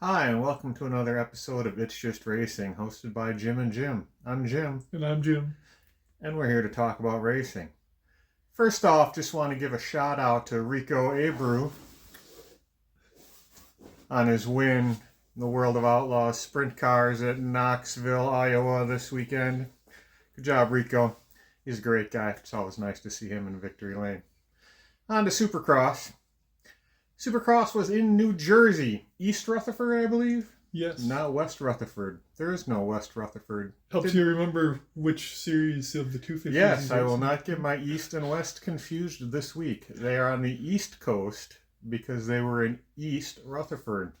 Hi, and welcome to another episode of It's Just Racing, hosted by Jim and Jim. I'm Jim, And I'm Jim. and we're here to talk about racing. First off, just want to give a shout out to Rico Abreu on his win in the World of Outlaws Sprint Cars at Knoxville, Iowa this weekend. Good job, Rico. He's a great guy. It's always nice to see him in victory lane. On to Supercross. Supercross was in New Jersey, East Rutherford, I believe. Yes. Not West Rutherford. There is no West Rutherford. Helps you remember which series of the 250s. Yes, I will not get my East and West confused this week. They are on the East Coast because they were in East Rutherford.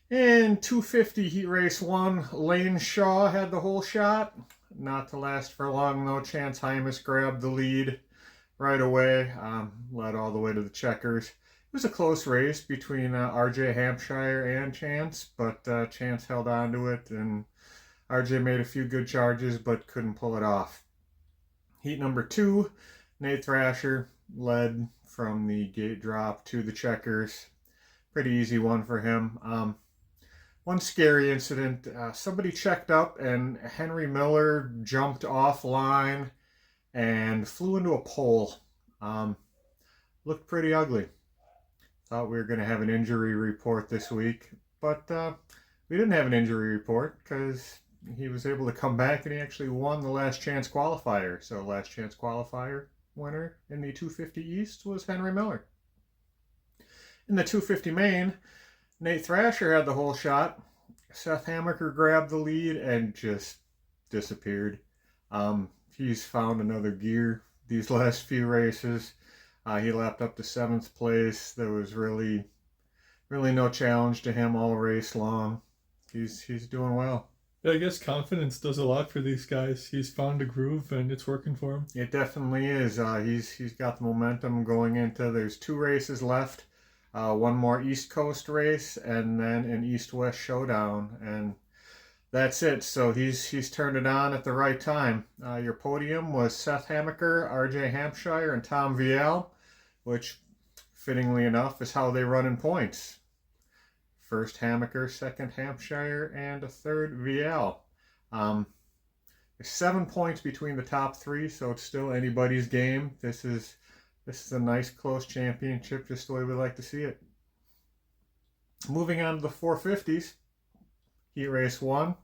In 250 Heat Race 1, Lane Shaw had the whole shot. Not to last for long, though. Chance Hymas grabbed the lead right away, led all the way to the checkers. It was a close race between RJ Hampshire and Chance, but Chance held on to it, and RJ made a few good charges, but couldn't pull it off. Heat number 2, Nate Thrasher led from the gate drop to the checkers. Pretty easy one for him. One scary incident, somebody checked up, and Henry Miller jumped offline and flew into a pole. Looked pretty ugly. Thought we were going to have an injury report this week, but we didn't have an injury report because he was able to come back and he actually won the last chance qualifier. So last chance qualifier winner in the 250 East was Henry Miller. In the 250 main, Nate Thrasher had the whole shot. Seth Hammaker grabbed the lead and just disappeared. He's found another gear these last few races. He lapped up to 7th place. There was really no challenge to him all race long. He's doing well. Yeah, I guess confidence does a lot for these guys. He's found a groove and it's working for him. It definitely is. He's got the momentum going into. There's 2 races left. One more East Coast race and then an East-West showdown, and that's it. So he's turned it on at the right time. Your podium was Seth Hammaker, RJ Hampshire, and Tom Vial, which, fittingly enough, is how they run in points. First Hammaker, second Hampshire, and a third Vial. There's 7 points between the top 3, so it's still anybody's game. This is a nice close championship, just the way we like to see it. Moving on to the 450s. Heat Race 1.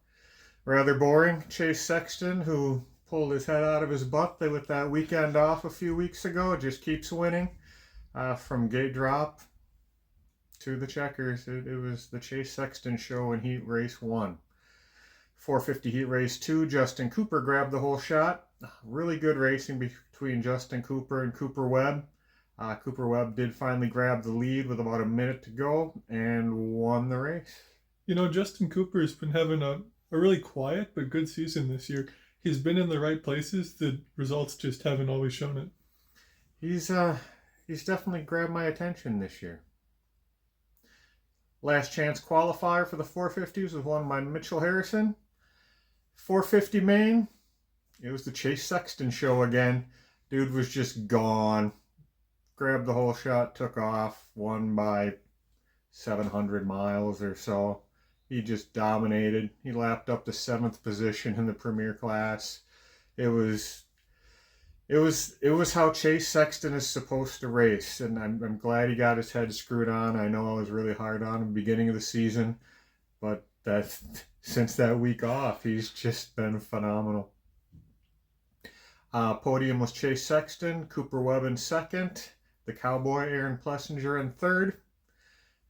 Rather boring. Chase Sexton, who pulled his head out of his butt with that weekend off a few weeks ago, just keeps winning. From gate drop to the checkers. It was the Chase Sexton show in Heat Race 1. 450 Heat Race 2, Justin Cooper grabbed the whole shot. Really good racing between Justin Cooper and Cooper Webb. Cooper Webb did finally grab the lead with about a minute to go and won the race. You know, Justin Cooper has been having a really quiet but good season this year. He's been in the right places. The results just haven't always shown it. He's definitely grabbed my attention this year. Last chance qualifier for the 450s was won by Mitchell Harrison. 450 main, it was the Chase Sexton show again. Dude was just gone. Grabbed the whole shot, took off, won by 700 miles or so. He just dominated. He lapped up to 7th position in the Premier class. It was how Chase Sexton is supposed to race, and I'm glad he got his head screwed on. I know I was really hard on him at the beginning of the season, but since that week off, he's just been phenomenal. Podium was Chase Sexton, Cooper Webb in 2nd, the Cowboy Aaron Plessinger in 3rd.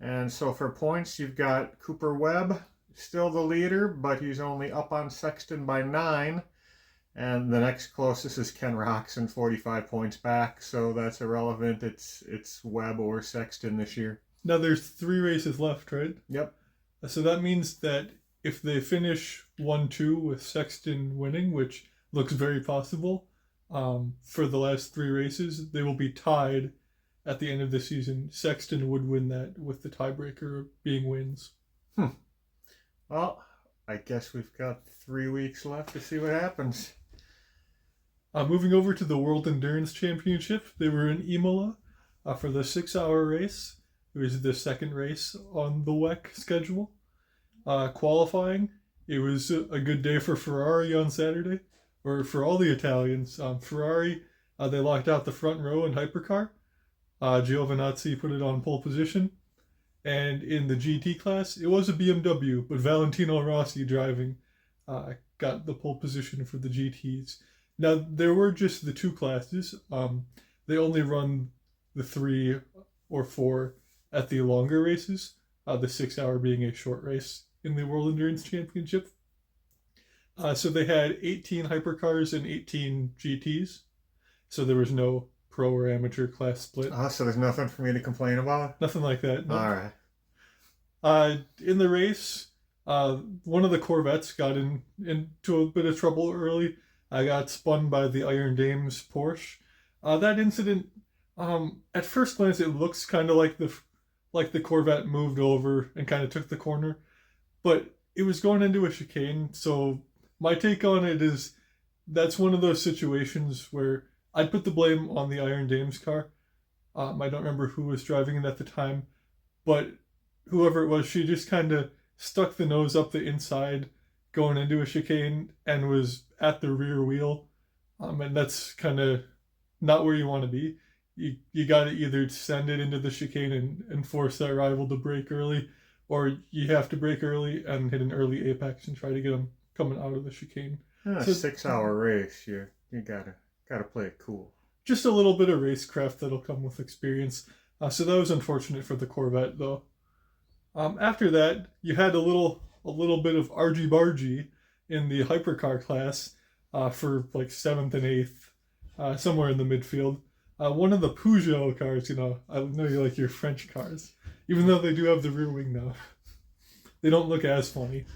And so for points, you've got Cooper Webb, still the leader, but he's only up on Sexton by 9. And the next closest is Ken Roczen, 45 points back, so that's irrelevant. It's Webb or Sexton this year. Now there's 3 races left, right? Yep. So that means that if they finish 1-2 with Sexton winning, which looks very possible, for the last 3 races, they will be tied at the end of the season. Sexton would win that with the tiebreaker being wins. Well, I guess we've got 3 weeks left to see what happens. Moving over to the World Endurance Championship, they were in Imola for the 6-hour race. It was the second race on the WEC schedule. Qualifying, it was a good day for Ferrari on Saturday, or for all the Italians. Ferrari, they locked out the front row in hypercar. Giovinazzi put it on pole position. And in the GT class, it was a BMW, but Valentino Rossi driving got the pole position for the GTs. Now, there were just the two classes. They only run the 3 or 4 at the longer races, the 6 hour being a short race in the World Endurance Championship. So they had 18 hypercars and 18 GTs. So there was no pro or amateur class split. So there's nothing for me to complain about? Nothing like that. No. All right. In the race, one of the Corvettes got into a bit of trouble early. I got spun by the Iron Dames Porsche. That incident, at first glance, it looks kind of like the Corvette moved over and kind of took the corner, but it was going into a chicane. So my take on it is that's one of those situations where I'd put the blame on the Iron Dames car. I don't remember who was driving it at the time, but whoever it was, she just kind of stuck the nose up the inside going into a chicane and was at the rear wheel. And that's kind of not where you want to be. You got to either send it into the chicane and force that rival to brake early, or you have to brake early and hit an early apex and try to get them coming out of the chicane. In a 6 hour race, you gotta play it cool. Just a little bit of racecraft that'll come with experience. So that was unfortunate for the Corvette, though. After that, you had a little bit of argy-bargy in the hypercar class for like 7th and 8th, somewhere in the midfield. One of the Peugeot cars, I know you like your French cars, even though they do have the rear wing now. They don't look as funny.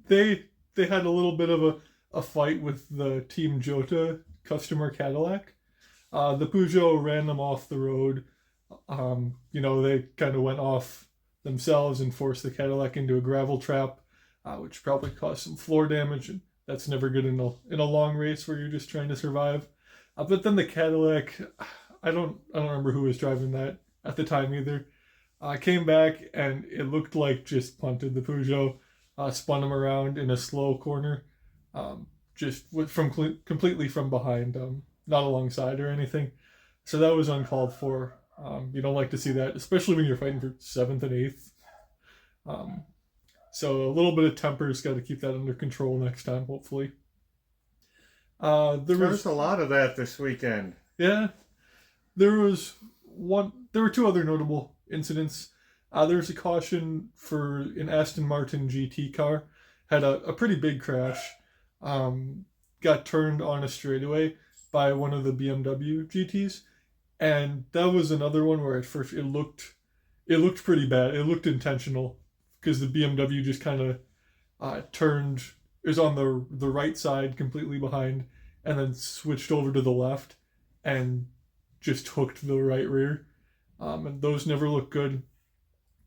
They had a little bit of a fight with the Team Jota customer Cadillac. The Peugeot ran them off the road. They kind of went off themselves and forced the Cadillac into a gravel trap, which probably caused some floor damage. And that's never good in a long race where you're just trying to survive. But then the Cadillac, I don't remember who was driving that at the time either. Came back and it looked like just punted the Peugeot, spun them around in a slow corner, completely from behind, not alongside or anything. So that was uncalled for. You don't like to see that, especially when you're fighting for 7th and 8th. So a little bit of temper's got to keep that under control next time, hopefully. There was a lot of that this weekend. Yeah, there were 2 other notable incidents. There was a caution for an Aston Martin GT car, had a pretty big crash, got turned on a straightaway by one of the BMW GTs. And that was another one where at first it looked pretty bad. It looked intentional because the BMW just kind of turned. It was on the right side completely behind and then switched over to the left and just hooked the right rear. And those never look good.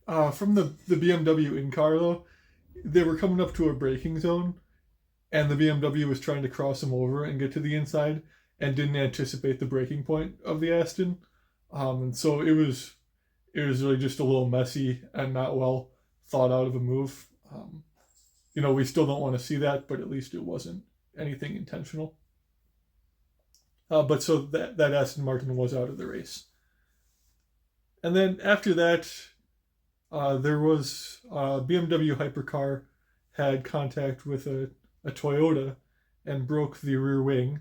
From the BMW in-car, though, they were coming up to a braking zone and the BMW was trying to cross them over and get to the inside and didn't anticipate the breaking point of the Aston. And so it was really just a little messy and not well thought out of a move. We still don't want to see that, but at least it wasn't anything intentional. But so that Aston Martin was out of the race. And then after that, there was a BMW hypercar had contact with a Toyota and broke the rear wing.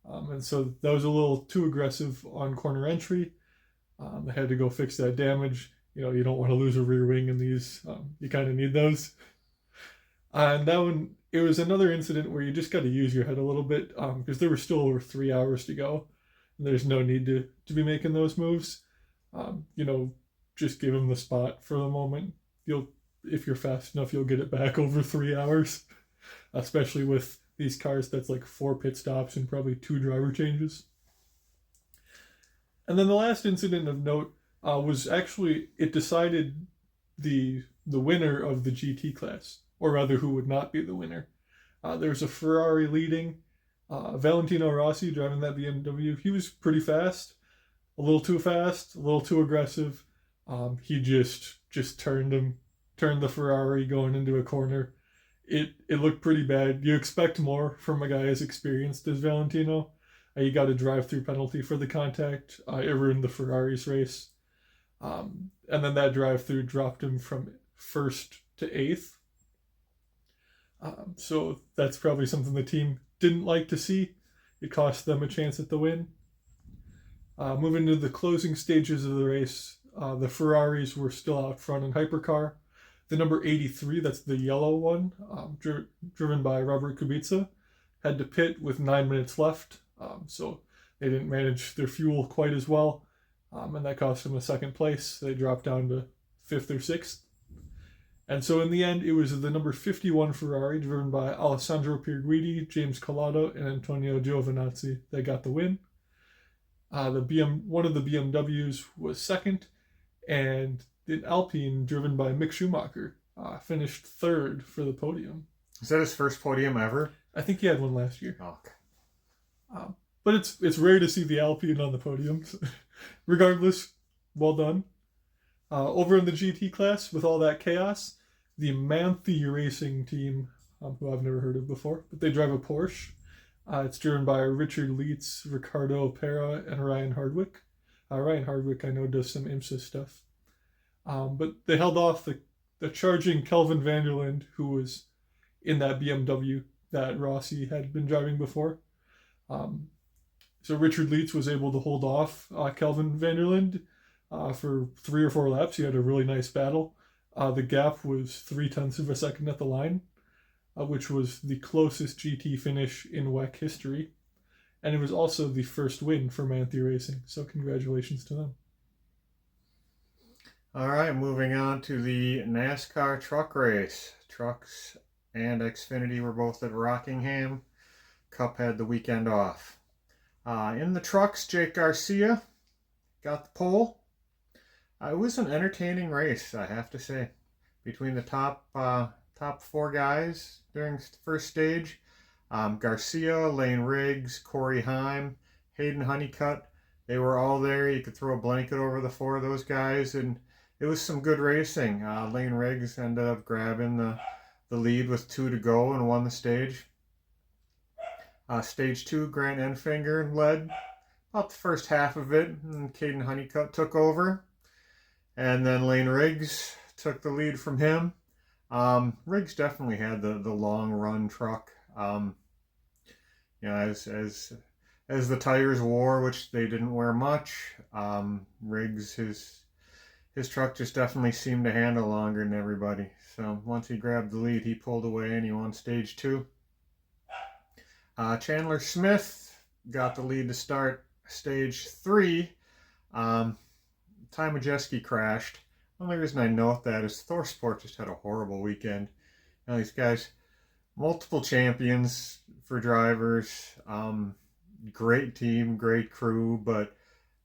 And so that was a little too aggressive on corner entry. They had to go fix that damage. You don't want to lose a rear wing in these. You kind of need those. And that one, it was another incident where you just got to use your head a little bit because there were still over 3 hours to go. And there's no need to be making those moves. Just give them the spot for the moment. If you're fast enough, you'll get it back over 3 hours, especially with these cars that's like 4 pit stops and probably 2 driver changes. And then the last incident of note was actually, it decided the winner of the GT class, or rather who would not be the winner. There's a Ferrari leading, Valentino Rossi driving that BMW. He was pretty fast. a little too fast, a little too aggressive. He just turned the Ferrari going into a corner. It looked pretty bad. You expect more from a guy as experienced as Valentino. He got a drive-through penalty for the contact. It ruined the Ferrari's race. And then that drive-through dropped him from first to eighth. So that's probably something the team didn't like to see. It cost them a chance at the win. Moving to the closing stages of the race, the Ferraris were still out front in hypercar. The number 83, that's the yellow one, driven by Robert Kubica, had to pit with 9 minutes left. So they didn't manage their fuel quite as well. And that cost them a second place. They dropped down to 5th or 6th. And so in the end, it was the number 51 Ferrari, driven by Alessandro Pierguidi, James Collado, and Antonio Giovinazzi, that got the win. One of the BMWs was second, and the Alpine, driven by Mick Schumacher, finished third for the podium. Is that his first podium ever? I think he had one last year. Oh, okay. But it's rare to see the Alpine on the podium. Regardless, well done. Over in the GT class, with all that chaos, the Manthey Racing team, who I've never heard of before, but they drive a Porsche. It's driven by Richard Leitz, Ricardo Pera, and Ryan Hardwick. Ryan Hardwick, I know, does some IMSA stuff. But they held off the charging Kelvin Vanderlinde, who was in that BMW that Rossi had been driving before. So Richard Leitz was able to hold off Kelvin Vanderlinde for 3 or 4 laps. He had a really nice battle. The gap was 0.3 of a second at the line, which was the closest GT finish in WEC history. And it was also the first win for Manthey Racing. So congratulations to them. All right, moving on to the NASCAR truck race. Trucks and Xfinity were both at Rockingham. Cup had the weekend off. In the trucks, Jake Garcia got the pole. It was an entertaining race, I have to say. Between the top 4 guys during the first stage, Garcia, Lane Riggs, Corey Heim, Hayden Honeycutt, they were all there. You could throw a blanket over the 4 of those guys, and it was some good racing. Lane Riggs ended up grabbing the lead with 2 to go and won the stage. Stage 2, Grant Enfinger led about the first half of it, and Caden Honeycutt took over. And then Lane Riggs took the lead from him. Riggs definitely had the long run truck. As the tires wore, which they didn't wear much, Riggs, his truck just definitely seemed to handle longer than everybody. So once he grabbed the lead, he pulled away and he won stage 2. Chandler Smith got the lead to start stage 3. Ty Majeski crashed. The only reason I note that is ThorSport just had a horrible weekend. These guys, multiple champions for drivers, great team, great crew, but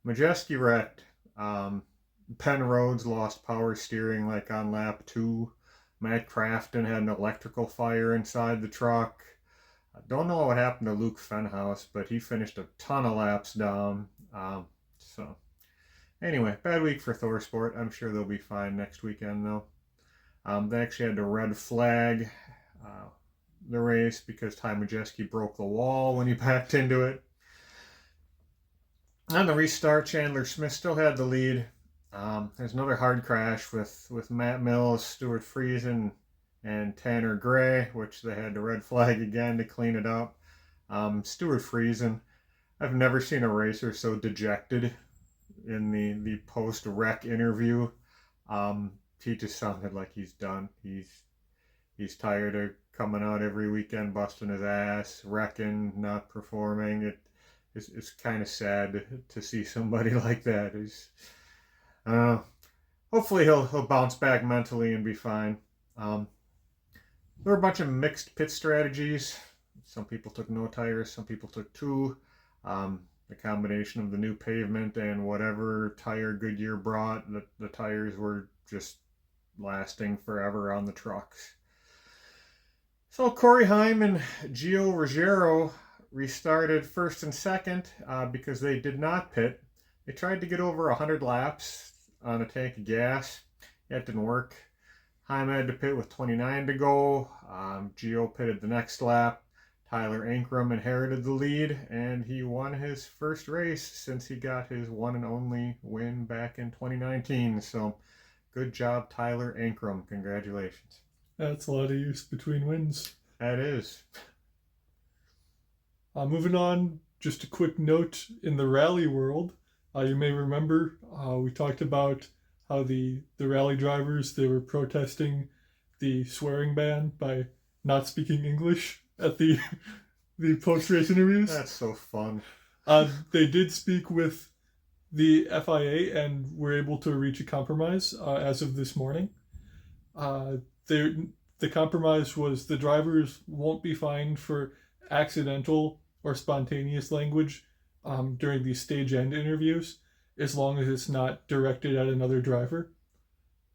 Majeski wrecked. Penn Rhodes lost power steering like on lap 2. Matt Crafton had an electrical fire inside the truck. I don't know what happened to Luke Fenhouse, but he finished a ton of laps down. So anyway, bad week for ThorSport. I'm sure they'll be fine next weekend, though. They actually had to red flag the race because Ty Majeski broke the wall when he backed into it. On the restart, Chandler Smith still had the lead. There's another hard crash with Matt Mills, Stuart Friesen, and Tanner Gray, which they had to red flag again to clean it up. Stuart Friesen, I've never seen a racer so dejected in the post-wreck interview. He just sounded like he's done. He's tired of coming out every weekend, busting his ass, wrecking, not performing. It's kind of sad to see somebody like that. Hopefully he'll bounce back mentally and be fine. There were a bunch of mixed pit strategies. Some people took no tires, some people took 2. The combination of the new pavement and whatever tire Goodyear brought, the tires were just lasting forever on the trucks. So Corey Heim and Gio Ruggiero restarted first and second because they did not pit. They tried to get over 100 laps on a tank of gas. That didn't work. Heim had to pit with 29 to go. Gio pitted the next lap. Tyler Ankrum inherited the lead, and he won his first race since he got his one and only win back in 2019. So, good job, Tyler Ankrum. Congratulations. That's a lot of use between wins. That is. Moving on, just a quick note in the rally world. You may remember we talked about how the rally drivers, they were protesting the swearing ban by not speaking English at the post-race interviews. That's so fun. They did speak with the FIA and were able to reach a compromise as of this morning. The compromise was the drivers won't be fined for accidental or spontaneous language during these stage end interviews, as long as it's not directed at another driver.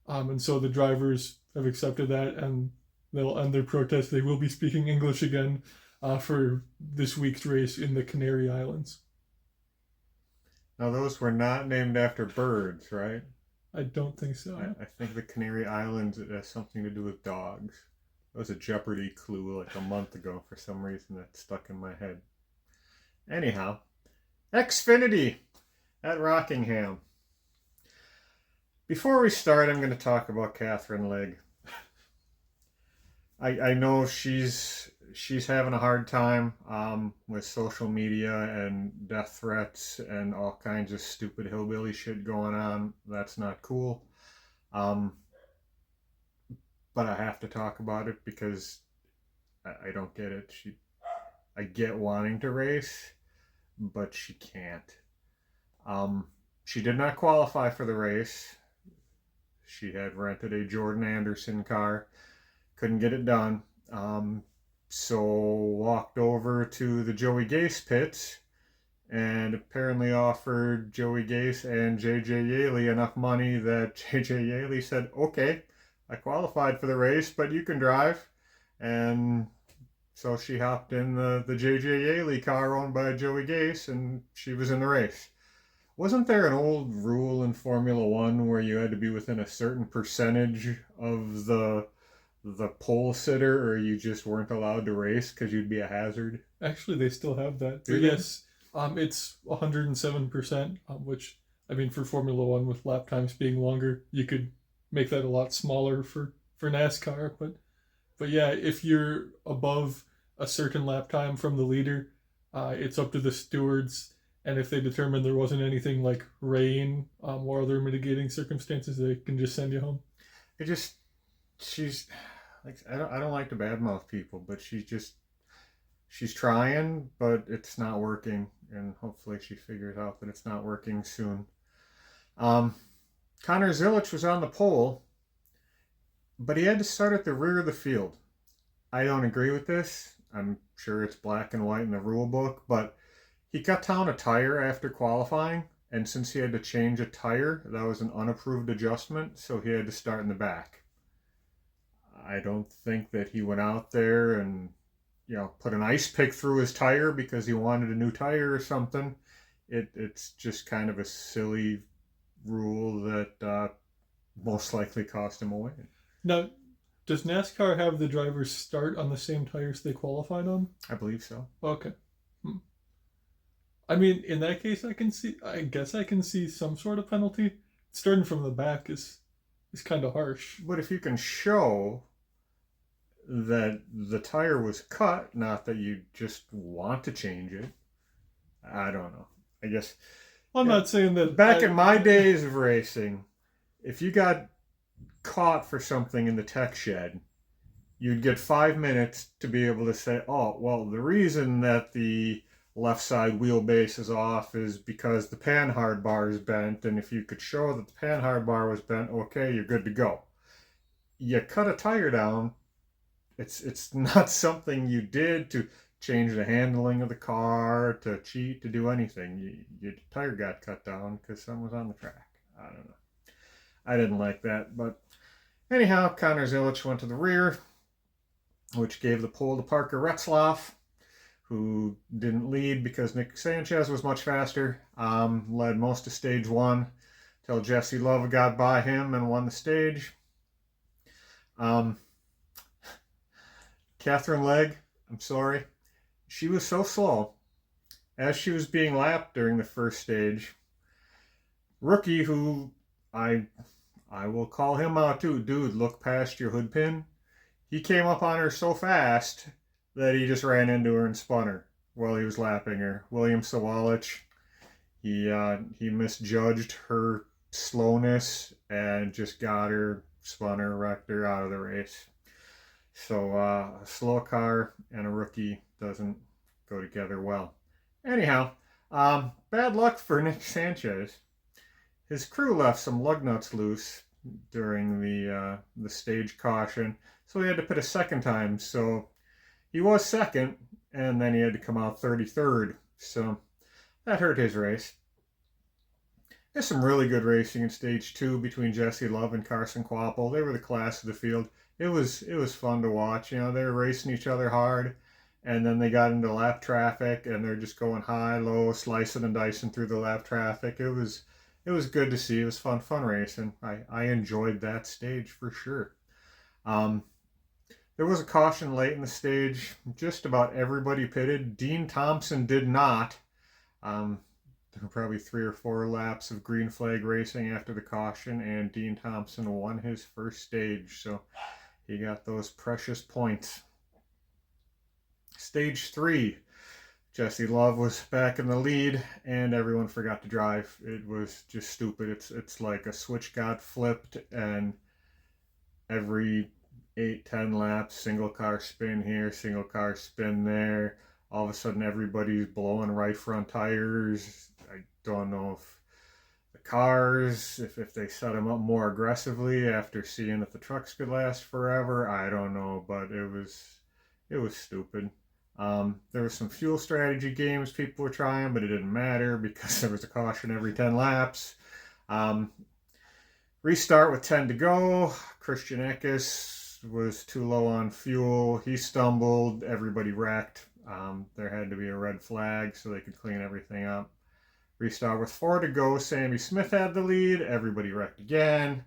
And so the drivers have accepted that, and they'll end their protest. They will be speaking English again for this week's race in the Canary Islands. Now, those were not named after birds, right? I don't think so. I think the Canary Islands, it has something to do with dogs. That was a Jeopardy clue like a month ago. For some reason, that stuck in my head. Anyhow, Xfinity at Rockingham. Before we start, I'm going to talk about Catherine Legg. I know she's having a hard time with social media and death threats and all kinds of stupid hillbilly shit going on. That's not cool. But I have to talk about it because I don't get it. I get wanting to race, but she can't. She did not qualify for the race. She had rented a Jordan Anderson car. Couldn't get it done. So walked over to the Joey Gase pits and apparently offered Joey Gase and JJ Yaley enough money that JJ Yaley said, okay, I qualified for the race, but you can drive. And so she hopped in the JJ Yaley car owned by Joey Gase, and she was in the race. Wasn't there an old rule in Formula One where you had to be within a certain percentage of the pole sitter, or you just weren't allowed to race because you'd be a hazard? Actually, they still have that. Do they? Yes, it's 107%, which, I mean, for Formula One with lap times being longer, you could make that a lot smaller for NASCAR. But yeah, if you're above a certain lap time from the leader, it's up to the stewards. And if they determine there wasn't anything like rain or other mitigating circumstances, they can just send you home. She's like, I don't like to badmouth people, but she's trying, but it's not working, and hopefully she figures out that it's not working soon. Connor Zilic was on the pole, but he had to start at the rear of the field. I don't agree with this. I'm sure it's black and white in the rule book, but he cut down a tire after qualifying, and since he had to change a tire, that was an unapproved adjustment, so he had to start in the back. I don't think that he went out there and, put an ice pick through his tire because he wanted a new tire or something. It's just kind of a silly rule that most likely cost him a win. Now, does NASCAR have the drivers start on the same tires they qualified on? I believe so. Okay. I mean, in that case, I guess I can see some sort of penalty. Starting from the back is kind of harsh. But if you can show that the tire was cut, not that you just want to change it, I don't know. I guess I'm not saying that. Back in my days of racing, if you got caught for something in the tech shed, you'd get 5 minutes to be able to say, oh, well, the reason that the left side wheelbase is off is because the panhard bar is bent, and if you could show that the panhard bar was bent, okay, you're good to go. You cut a tire down, it's not something you did to change the handling of the car, to cheat, to do anything. Your tire got cut down because someone was on the track. I don't know. I didn't like that, but anyhow, Connor Zilic went to the rear, which gave the pole to Parker Retzlaff, who didn't lead because Nick Sanchez was much faster. Led most of stage one till Jesse Love got by him and won the stage. Catherine Legg, I'm sorry, she was so slow. As she was being lapped during the first stage, Rookie, who I will call him out too, dude, look past your hood pin. He came up on her so fast that he just ran into her and spun her while he was lapping her. William Sawalich, he misjudged her slowness and just got her, spun her, wrecked her out of the race. So a slow car and a rookie doesn't go together well. Anyhow, bad luck for Nick Sanchez. His crew left some lug nuts loose during the stage caution, so he had to pit a second time. So he was second, and then he had to come out 33rd. So that hurt his race. There's some really good racing in stage two between Jesse Love and Carson Kvapil. They were the class of the field. It was fun to watch. You know, they were racing each other hard, and then they got into lap traffic, and they're just going high, low, slicing and dicing through the lap traffic. It was good to see. It was fun racing. I enjoyed that stage for sure. There was a caution late in the stage. Just about everybody pitted. Dean Thompson did not. There were probably 3 or 4 laps of green flag racing after the caution, and Dean Thompson won his first stage, so he got those precious points. Stage 3, Jesse Love was back in the lead, and everyone forgot to drive. It was just stupid. It's like a switch got flipped, and every 8-10 laps, single car spin here, single car spin there. All of a sudden, everybody's blowing right front tires. I don't know if the cars, if they set them up more aggressively after seeing that the trucks could last forever. I don't know, but it was stupid. There was some fuel strategy games people were trying, but it didn't matter because there was a caution every 10 laps. Restart with 10 to go. Christian Eckes was too low on fuel. He stumbled. Everybody wrecked. There had to be a red flag so they could clean everything up. Restart with 4 to go. Sammy Smith had the lead. Everybody wrecked again.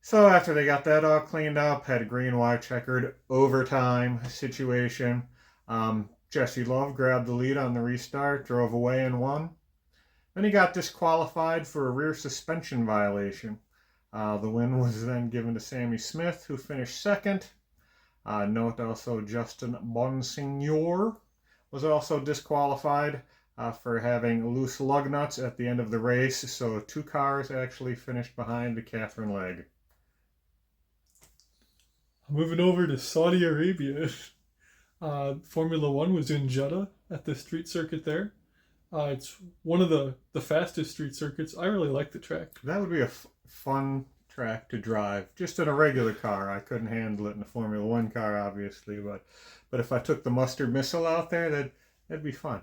So after they got that all cleaned up, had a green, white, checkered overtime situation. Jesse Love grabbed the lead on the restart, drove away and won. Then he got disqualified for a rear suspension violation. The win was then given to Sammy Smith, who finished second. Note also Justin Bonsignor was also disqualified for having loose lug nuts at the end of the race. So 2 cars actually finished behind the Catherine Legg. Moving over to Saudi Arabia. Formula One was in Jeddah at the street circuit there. It's one of the fastest street circuits. I really like the track. That would be a fun track to drive. Just in a regular car. I couldn't handle it in a Formula One car, obviously, but if I took the mustard missile out there, that'd be fun.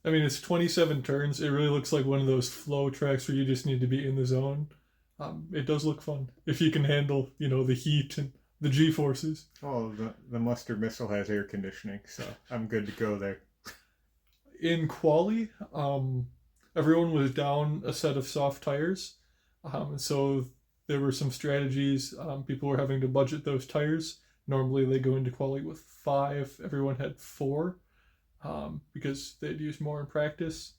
I mean, it's 27 turns. It really looks like one of those flow tracks where you just need to be in the zone. It does look fun if you can handle, the heat and the G-forces. Oh, the mustard missile has air conditioning, so I'm good to go there. In quali, everyone was down a set of soft tires, so there were some strategies. People were having to budget those tires. Normally they go into quali with 5. Everyone had 4 because they'd use more in practice.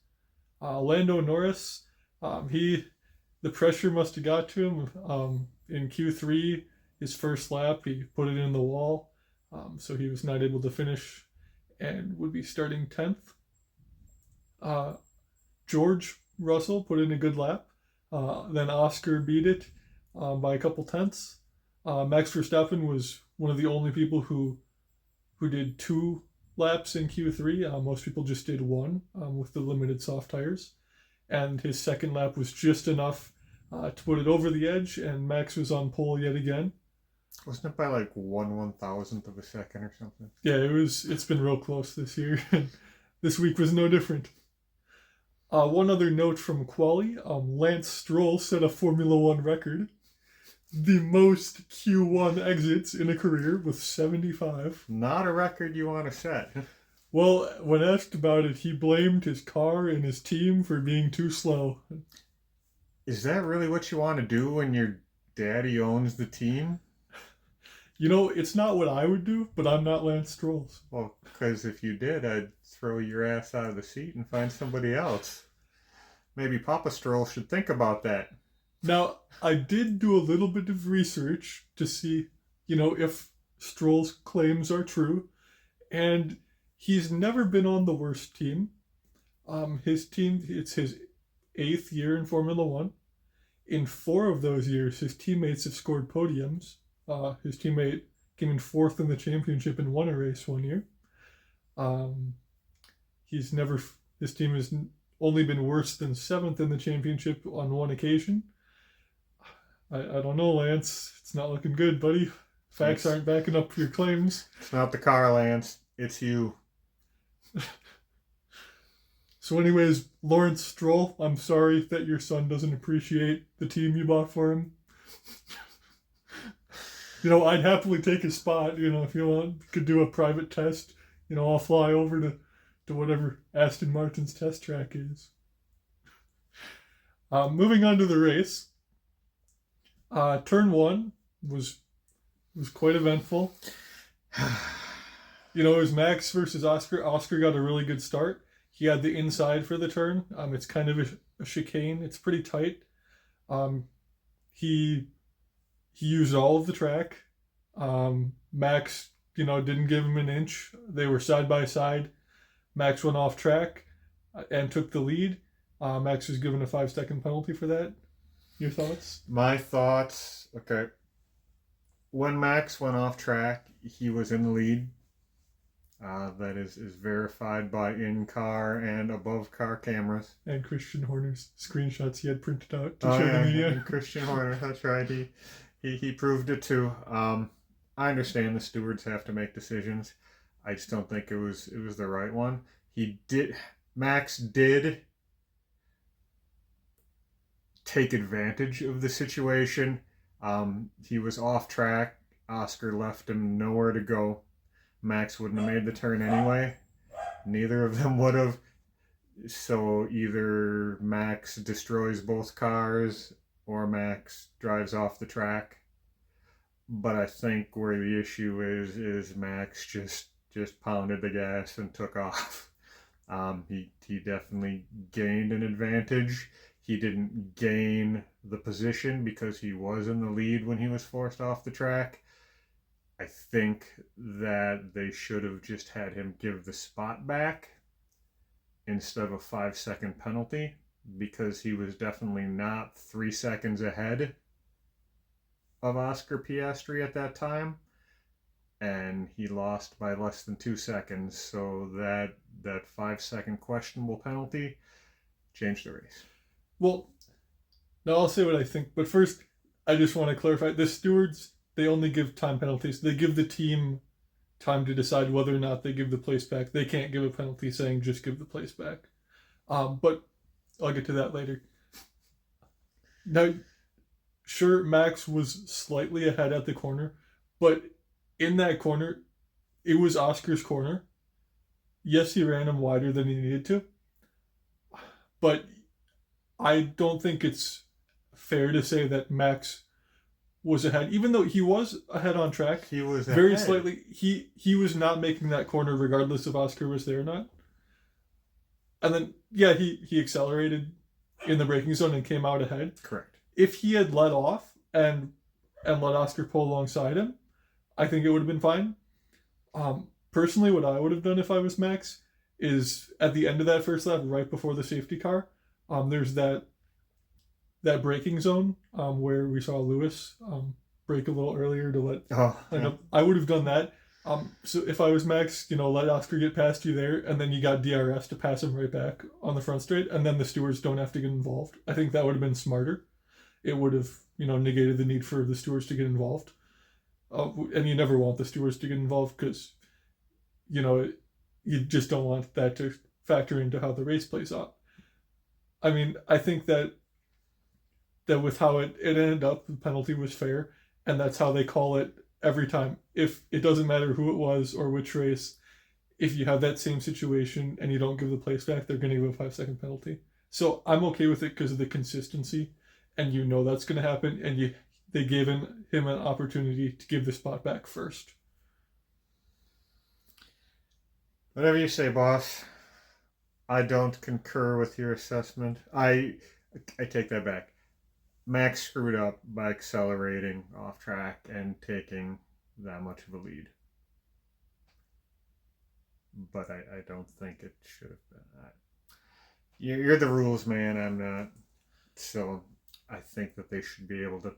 Lando Norris, the pressure must have got to him. In Q3, his first lap, he put it in the wall, so he was not able to finish and would be starting 10th. George Russell put in a good lap. Then Oscar beat it by a couple tenths. Max Verstappen was one of the only people who did 2 laps in Q3. Most people just did 1 with the limited soft tires. And his second lap was just enough to put it over the edge, and Max was on pole yet again. Wasn't it by like 1/1000th of a second or something? Yeah, it's been real close this year. This week was no different. One other note from quali, Lance Stroll set a Formula One record. The most Q1 exits in a career with 75. Not a record you want to set. Well, when asked about it, he blamed his car and his team for being too slow. Is that really what you want to do when your daddy owns the team? You know, it's not what I would do, but I'm not Lance Stroll. Well, because if you did, I'd throw your ass out of the seat and find somebody else. Maybe Papa Stroll should think about that. Now, I did do a little bit of research to see, if Stroll's claims are true, and he's never been on the worst team. His team, it's his 8th year in Formula One. In 4 of those years, his teammates have scored podiums. His teammate came in 4th in the championship and won a race one year. Um, he's never, his team has only been worse than 7th in the championship on one occasion. I don't know, Lance. It's not looking good, buddy. Facts aren't backing up your claims. It's not the car, Lance. It's you. So anyways, Lawrence Stroll, I'm sorry that your son doesn't appreciate the team you bought for him. I'd happily take his spot. If you want, could do a private test. I'll fly over to whatever Aston Martin's test track is. Moving on to the race. Turn 1 was quite eventful. It was Max versus Oscar. Oscar got a really good start. He had the inside for the turn. It's kind of a chicane. It's pretty tight. He used all of the track. Max, didn't give him an inch. They were side by side. Max went off track and took the lead. Max was given a 5-second penalty for that. Your thoughts? My thoughts, okay. When Max went off track, he was in the lead. That is verified by in-car and above-car cameras. And Christian Horner's screenshots he had printed out to show the media. And Christian Horner, that's right. He proved it too. I understand the stewards have to make decisions. I just don't think it was the right one. Max did take advantage of the situation. He was off track. Oscar left him nowhere to go. Max wouldn't have made the turn anyway. Neither of them would have. So either Max destroys both cars or Max drives off the track. But I think where the issue is Max just pounded the gas and took off. He definitely gained an advantage. He didn't gain the position because he was in the lead when he was forced off the track. I think that they should have just had him give the spot back instead of a 5-second penalty, because he was definitely not 3 seconds ahead of Oscar Piastri at that time, and he lost by less than 2 seconds. So that 5-second questionable penalty changed the race. Well, now I'll say what I think, but first I just want to clarify, the stewards, they only give time penalties. They give the team time to decide whether or not they give the place back. They can't give a penalty saying just give the place back. But I'll get to that later. Now, sure, Max was slightly ahead at the corner, but in that corner, it was Oscar's corner. Yes, he ran him wider than he needed to, but I don't think it's fair to say that Max was ahead, even though he was ahead on track. He was very ahead. Slightly. He was not making that corner regardless if Oscar was there or not. And then, yeah, he accelerated in the braking zone and came out ahead. Correct. If he had let off and let Oscar pull alongside him, I think it would have been fine. Personally, what I would have done if I was Max is at the end of that first lap, right before the safety car, there's that braking zone where we saw Lewis brake a little earlier to let up. I would have done that. So if I was Max, let Oscar get past you there, and then you got DRS to pass him right back on the front straight, and then the stewards don't have to get involved. I think that would have been smarter. It would have, negated the need for the stewards to get involved. And you never want the stewards to get involved because, you just don't want that to factor into how the race plays out. I mean, I think that with how it ended up, the penalty was fair, and that's how they call it every time. If it doesn't matter who it was or which race, if you have that same situation and you don't give the place back, they're going to give a 5-second penalty. So I'm okay with it because of the consistency, and you know that's going to happen, and they gave him an opportunity to give the spot back first. Whatever you say, boss. I don't concur with your assessment. I take that back. Max screwed up by accelerating off track and taking that much of a lead. But I don't think it should have been. You're the rules man, I'm not. So I think that they should be able to,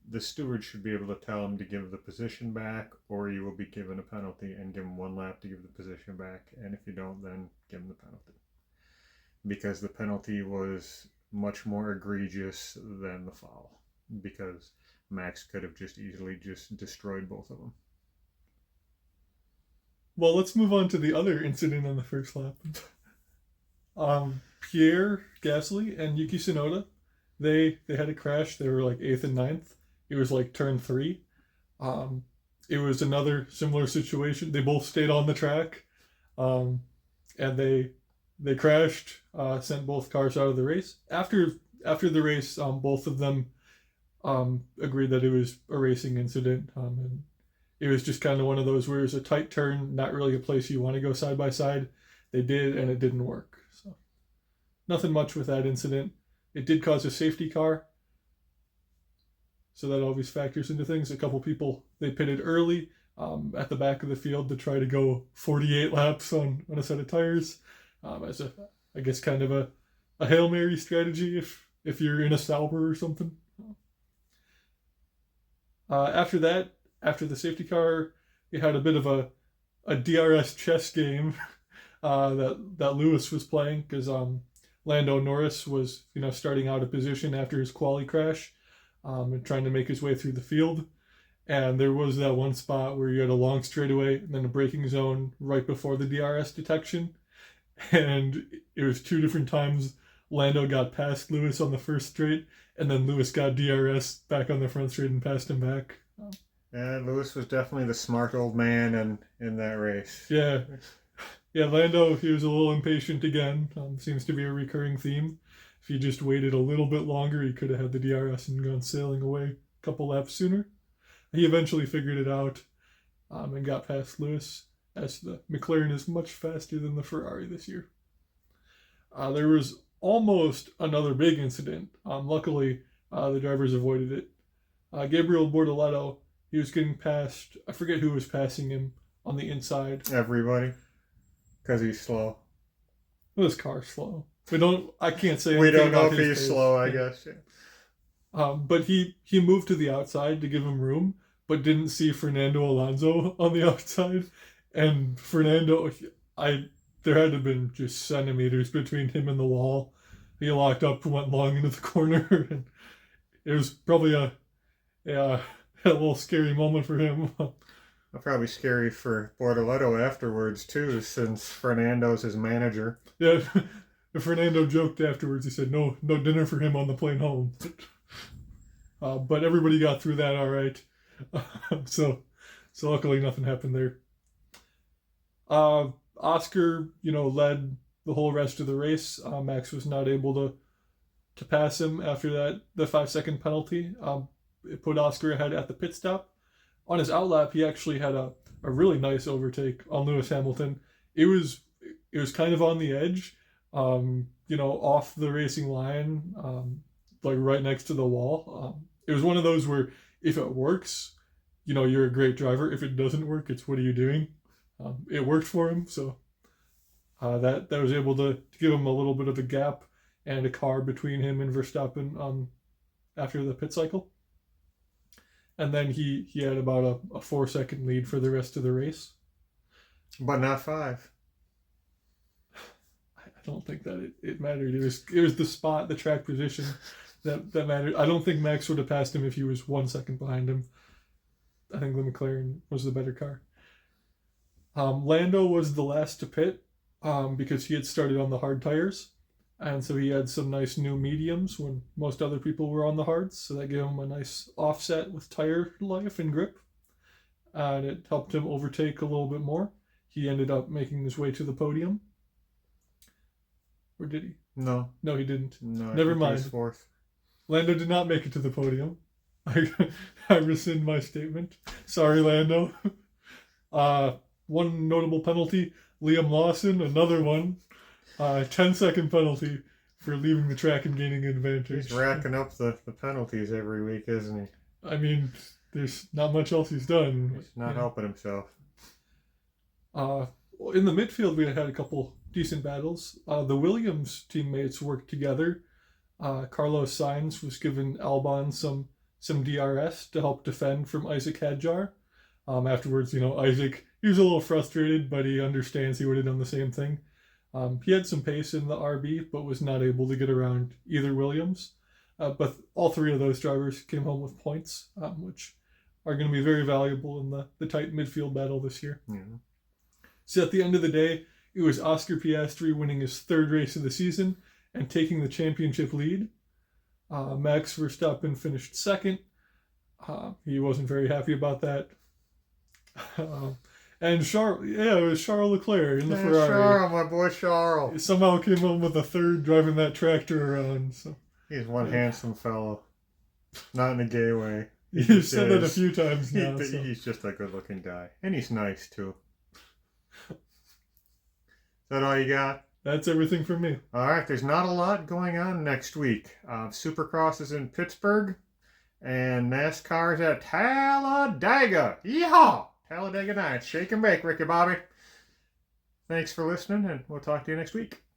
the steward should be able to tell him to give the position back, or you will be given a penalty, and give him 1 lap to give the position back. And if you don't, then give him the penalty. Because the penalty was much more egregious than the foul. Because Max could have just easily just destroyed both of them. Well, let's move on to the other incident on the first lap. Pierre Gasly and Yuki Tsunoda, they had a crash. They were like 8th and 9th. It was like turn 3. It was another similar situation. They both stayed on the track, and they crashed, sent both cars out of the race. After the race, both of them agreed that it was a racing incident, and it was just kind of one of those where it was a tight turn, not really a place you want to go side by side. They did, and it didn't work. So nothing much with that incident. It did cause a safety car, so that always factors into things. A couple people, they pitted early at the back of the field to try to go 48 laps on a set of tires, as I guess kind of a Hail Mary strategy if you're in a Sauber or something. After that, after the safety car, you had a bit of a DRS chess game that Lewis was playing, because Lando Norris was starting out of position after his quali crash, and trying to make his way through the field. And there was that one spot where you had a long straightaway and then a braking zone right before the DRS detection. And it was 2 different times Lando got past Lewis on the first straight, and then Lewis got DRS back on the front straight and passed him back. Yeah, Lewis was definitely the smart old man in that race. Yeah, Lando, he was a little impatient again. Seems to be a recurring theme. If he just waited a little bit longer, he could have had the DRS and gone sailing away a couple laps sooner. He eventually figured it out, and got past Lewis, as the McLaren is much faster than the Ferrari this year. There was almost another big incident. Luckily, the drivers avoided it. Gabriel Bortoleto, he was getting past, I forget who was passing him on the inside. Everybody. Because he's slow. This car's slow. I can't say we anything don't know about if his he's pace. slow, I guess. Yeah. But he moved to the outside to give him room, but didn't see Fernando Alonso on the outside. And Fernando, there had to have been just centimeters between him and the wall. He locked up and went long into the corner. And it was probably a little scary moment for him. Probably scary for Bortoleto afterwards, too, since Fernando's his manager. Yeah, Fernando joked afterwards. He said, no dinner for him on the plane home. But everybody got through that all right. So luckily nothing happened there. Oscar, led the whole rest of the race. Max was not able to pass him after the 5-second penalty. It put Oscar ahead at the pit stop. On his outlap, he actually had a really nice overtake on Lewis Hamilton. It was kind of on the edge, off the racing line, like right next to the wall. It was one of those where if it works, you're a great driver. If it doesn't work, it's what are you doing? It worked for him, so that was able to give him a little bit of a gap and a car between him and Verstappen after the pit cycle. And then he had about a 4-second lead for the rest of the race. But not 5. I don't think that it mattered. It was the spot, the track position that mattered. I don't think Max would have passed him if he was 1 second behind him. I think the McLaren was the better car. Lando was the last to pit because he had started on the hard tires. And so he had some nice new mediums when most other people were on the hards. So that gave him a nice offset with tire life and grip. And it helped him overtake a little bit more. he ended up making his way to the podium. Or did he? No. No, he didn't. No. Never I think he was mind. fourth. Lando did not make it to the podium. I rescind my statement. Sorry, Lando. One notable penalty, Liam Lawson, another one. 10-second penalty for leaving the track and gaining advantage. He's racking up the penalties every week, isn't he? I mean, there's not much else he's done. He's not helping himself. In the midfield, we had a couple decent battles. The Williams teammates worked together. Carlos Sainz was given Albon some DRS to help defend from Isaac Hadjar. Afterwards, Isaac, he was a little frustrated, but he understands he would have done the same thing. He had some pace in the RB, but was not able to get around either Williams. But all three of those drivers came home with points, which are going to be very valuable in the tight midfield battle this year. Yeah. So at the end of the day, it was Oscar Piastri winning his third race of the season and taking the championship lead. Max Verstappen finished second. He wasn't very happy about that. And it was Charles Leclerc in the Ferrari. Charles, my boy Charles. He somehow came home with a third driving that tractor around. So He's one handsome fellow. Not in a gay way. You've said that a few times now. He's just a good-looking guy. And he's nice, too. Is that all you got? That's everything from me. All right, there's not a lot going on next week. Supercross is in Pittsburgh, and NASCAR is at Talladega. Yeehaw! Talladega Nights. Shake and bake, Ricky Bobby. Thanks for listening, and we'll talk to you next week.